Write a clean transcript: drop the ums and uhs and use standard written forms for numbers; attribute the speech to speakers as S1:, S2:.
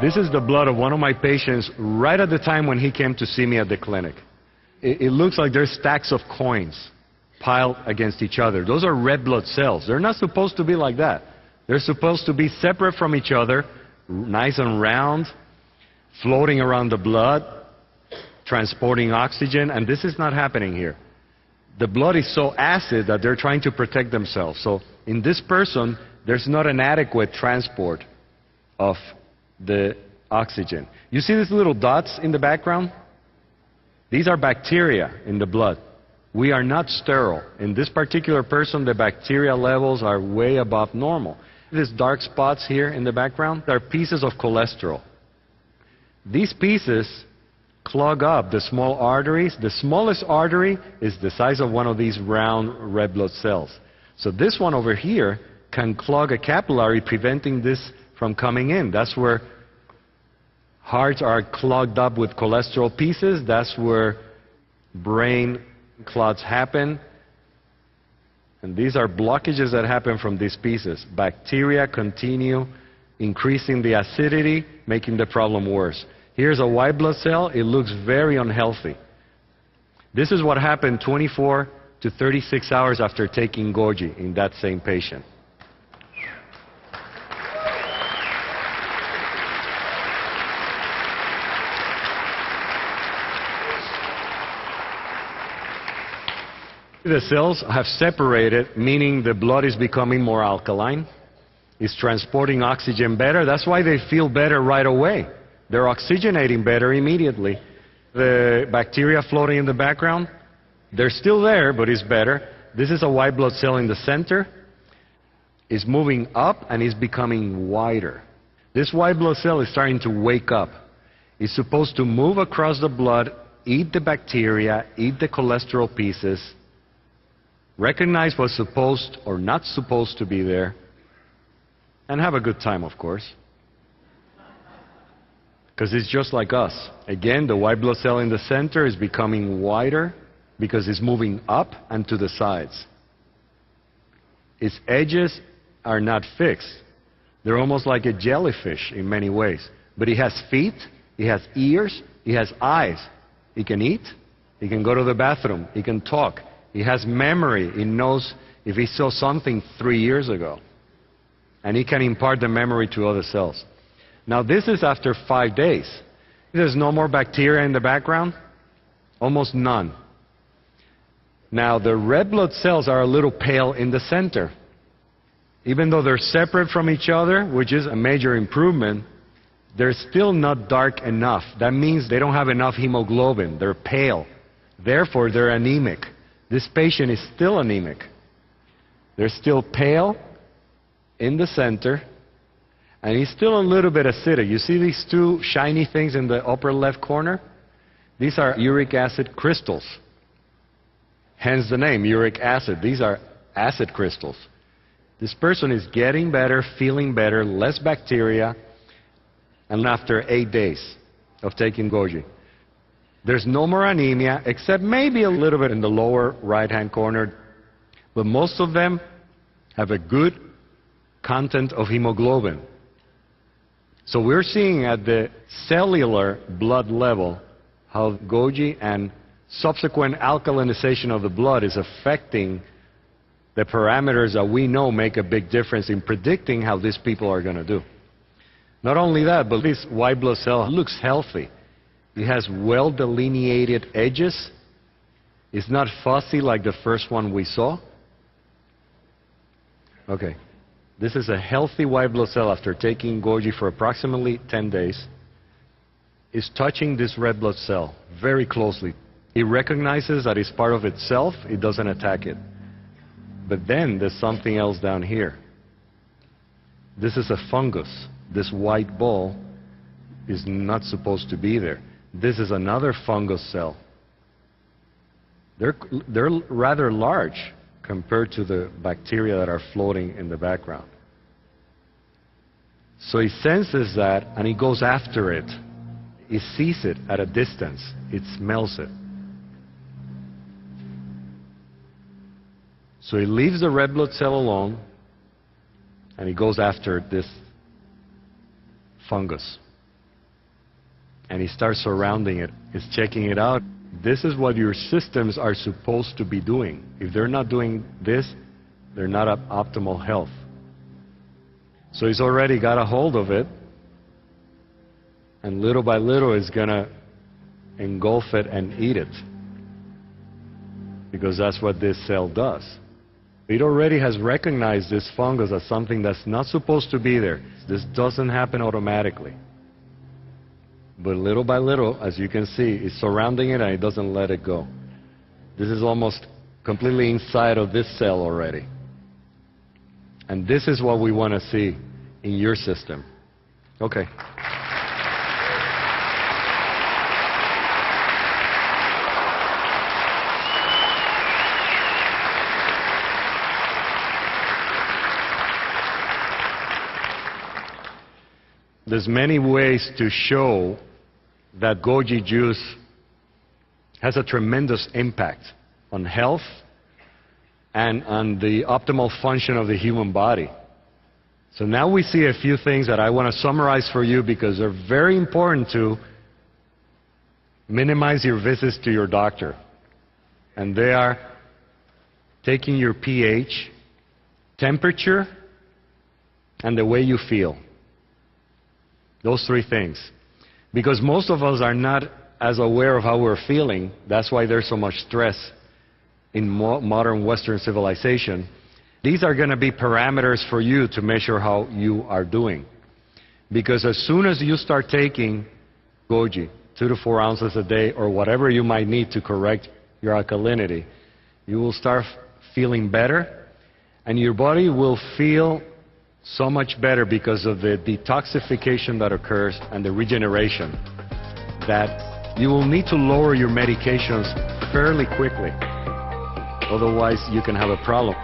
S1: This is the blood of one of my patients right at the time when he came to see me at the clinic. It looks like there's stacks of coins piled against each other. Those are red blood cells. They're not supposed to be like that. They're supposed to be separate from each other, nice and round, floating around the blood, transporting oxygen, and this is not happening here. The blood is so acid that they're trying to protect themselves. So in this person, there's not an adequate transport of the oxygen. You see these little dots in the background? These are bacteria in the blood. We are not sterile. In this particular person, the bacteria levels are way above normal. These dark spots here in the background are pieces of cholesterol. These pieces clog up the small arteries. The smallest artery is the size of one of these round red blood cells. So this one over here can clog a capillary, preventing this from coming in. That's where hearts are clogged up with cholesterol pieces. That's where brain clots happen. And these are blockages that happen from these pieces. Bacteria continue increasing the acidity, making the problem worse. Here's a white blood cell. It looks very unhealthy. This is what happened 24 to 36 hours after taking Goji in that same patient. The cells have separated, meaning the blood is becoming more alkaline. It's transporting oxygen better. That's why they feel better right away. They're oxygenating better immediately. The bacteria floating in the background, they're still there, but it's better. This is a white blood cell in the center. It's moving up and it's becoming wider. This white blood cell is starting to wake up. It's supposed to move across the blood, eat the bacteria, eat the cholesterol pieces, recognize what's supposed or not supposed to be there, and have a good time, of course. Because it's just like us. Again, the white blood cell in the center is becoming wider because it's moving up and to the sides. Its edges are not fixed. They're almost like a jellyfish in many ways. But it has feet, it has ears, it has eyes. It can eat, it can go to the bathroom, it can talk. He has memory. He knows if he saw something 3 years ago. And he can impart the memory to other cells. Now this is after 5 days. There's no more bacteria in the background. Almost none. Now the red blood cells are a little pale in the center. Even though they're separate from each other, which is a major improvement, they're still not dark enough. That means they don't have enough hemoglobin. They're pale. Therefore, they're anemic. This patient is still anemic. They're still pale in the center, and he's still a little bit acidic. You see these two shiny things in the upper left corner? These are uric acid crystals. Hence the name, uric acid. These are acid crystals. This person is getting better, feeling better, less bacteria, and after 8 days of taking Goji. There's no more anemia, except maybe a little bit in the lower right-hand corner. But most of them have a good content of hemoglobin. So we're seeing at the cellular blood level how Goji and subsequent alkalinization of the blood is affecting the parameters that we know make a big difference in predicting how these people are going to do. Not only that, but this white blood cell looks healthy. It has well-delineated edges. It's not fussy like the first one we saw. Okay. This is a healthy white blood cell after taking Goji for approximately 10 days. It's touching this red blood cell very closely. It recognizes that it's part of itself. It doesn't attack it. But then there's something else down here. This is a fungus. This white ball is not supposed to be there. This is another fungus cell. They're rather large compared to the bacteria that are floating in the background. So he senses that and he goes after it. He sees it at a distance. It smells it. So he leaves the red blood cell alone and he goes after this fungus. and he starts surrounding it. He's checking it out. This is what your systems are supposed to be doing. If they're not doing this, they're not at optimal health. So he's already got a hold of it, and little by little is going to engulf it and eat it, because that's what this cell does. It already has recognized this fungus as something that's not supposed to be there. This doesn't happen automatically. But little by little, as you can see, it's surrounding it and it doesn't let it go. This is almost completely inside of this cell already. And this is what we want to see in your system. Okay. There's many ways to show that goji juice has a tremendous impact on health and on the optimal function of the human body. So now we see a few things that I want to summarize for you because they're very important to minimize your visits to your doctor. And they are taking your pH, temperature, and the way you feel. Those three things. Because most of us are not as aware of how we're feeling. That's why there's so much stress in modern Western civilization. These are going to be parameters for you to measure how you are doing. Because as soon as you start taking goji, 2 to 4 ounces a day, or whatever you might need to correct your alkalinity, you will start feeling better, and your body will feel so much better because of the detoxification that occurs and the regeneration, that you will need to lower your medications fairly quickly. Otherwise, you can have a problem.